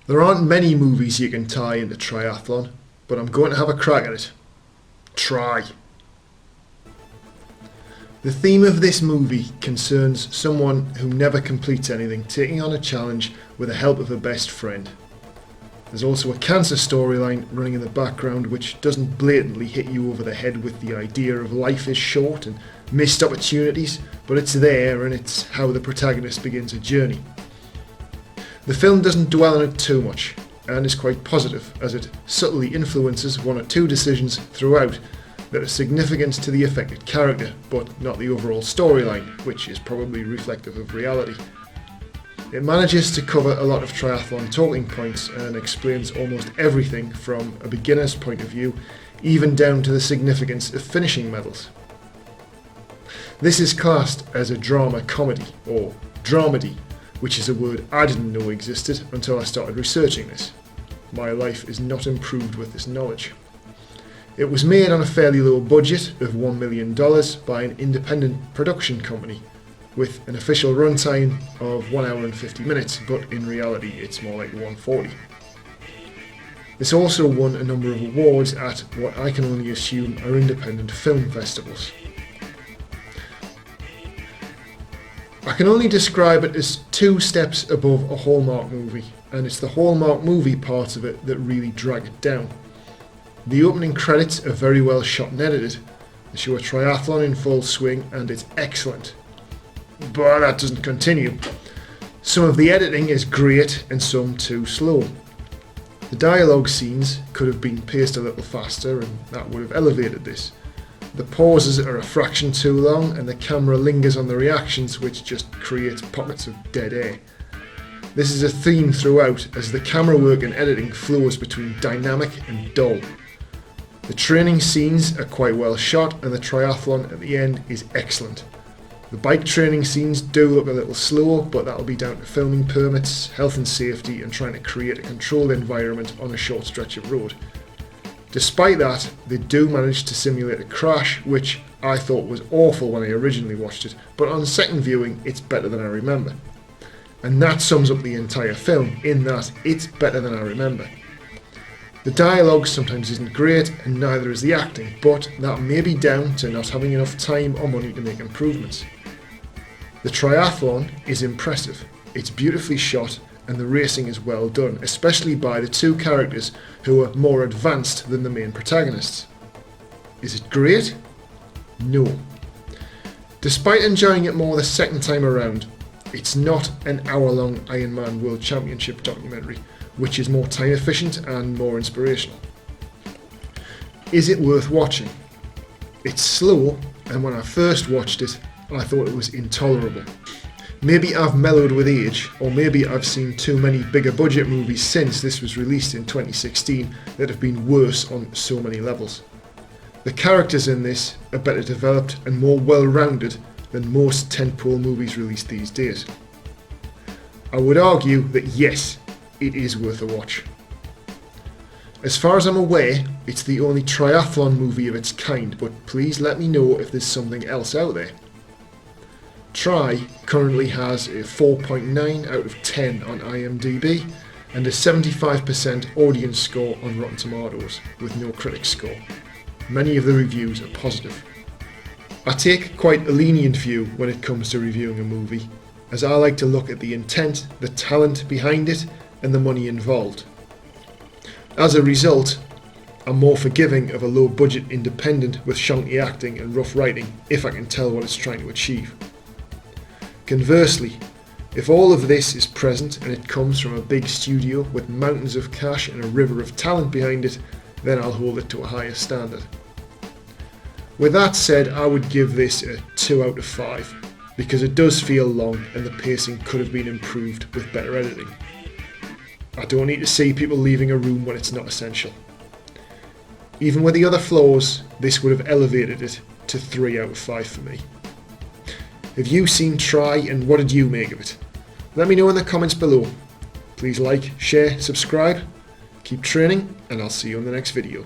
There aren't many movies you can tie into triathlon, but I'm going to have a crack at it. Try. The theme of this movie concerns someone who never completes anything taking on a challenge with the help of a best friend. There's also a cancer storyline running in the background which doesn't blatantly hit you over the head with the idea of life is short and missed opportunities, but it's there and it's how the protagonist begins a journey. The film doesn't dwell on it too much and is quite positive as it subtly influences one or two decisions throughout that are significant to the affected character, but not the overall storyline, which is probably reflective of reality. It manages to cover a lot of triathlon talking points and explains almost everything from a beginner's point of view, even down to the significance of finishing medals. This is classed as a drama comedy, or dramedy, which is a word I didn't know existed until I started researching this. My life is not improved with this knowledge. It was made on a fairly low budget of $1 million by an independent production company, with an official runtime of 1 hour and 50 minutes, but in reality it's more like 140. This also won a number of awards at what I can only assume are independent film festivals. I can only describe it as 2 steps above a Hallmark movie, and it's the Hallmark movie parts of it that really drag it down. The opening credits are very well shot and edited. They show a triathlon in full swing and it's excellent. But that doesn't continue. Some of the editing is great and some too slow. The dialogue scenes could have been paced a little faster and that would have elevated this. The pauses are a fraction too long and the camera lingers on the reactions, which just creates pockets of dead air. This is a theme throughout as the camera work and editing flows between dynamic and dull. The training scenes are quite well shot and the triathlon at the end is excellent. The bike training scenes do look a little slow, but that'll be down to filming permits, health and safety and trying to create a controlled environment on a short stretch of road. Despite that, they do manage to simulate a crash, which I thought was awful when I originally watched it, but on second viewing it's better than I remember. And that sums up the entire film, in that it's better than I remember. The dialogue sometimes isn't great and neither is the acting, but that may be down to not having enough time or money to make improvements. The triathlon is impressive, it's beautifully shot and the racing is well done, especially by the 2 characters who are more advanced than the main protagonists. Is it great? No. Despite enjoying it more the second time around, it's not an hour-long Ironman World Championship documentary, which is more time efficient and more inspirational. Is it worth watching? It's slow, and when I first watched it, I thought it was intolerable. Maybe I've mellowed with age, or maybe I've seen too many bigger budget movies since this was released in 2016 that have been worse on so many levels. The characters in this are better developed and more well-rounded than most tentpole movies released these days. I would argue that yes, it is worth a watch. As far as I'm aware, it's the only triathlon movie of its kind, but please let me know if there's something else out there. Try currently has a 4.9 out of 10 on IMDb and a 75% audience score on Rotten Tomatoes, with no critic score. Many of the reviews are positive. I take quite a lenient view when it comes to reviewing a movie, as I like to look at the intent, the talent behind it, and the money involved. As a result, I'm more forgiving of a low-budget independent with shonky acting and rough writing if I can tell what it's trying to achieve. Conversely, if all of this is present and it comes from a big studio with mountains of cash and a river of talent behind it, then I'll hold it to a higher standard. With that said, I would give this a 2 out of 5, because it does feel long and the pacing could have been improved with better editing. I don't need to see people leaving a room when it's not essential. Even with the other flaws, this would have elevated it to 3 out of 5 for me. Have you seen Try and what did you make of it? Let me know in the comments below. Please like, share, subscribe, keep training, and I'll see you in the next video.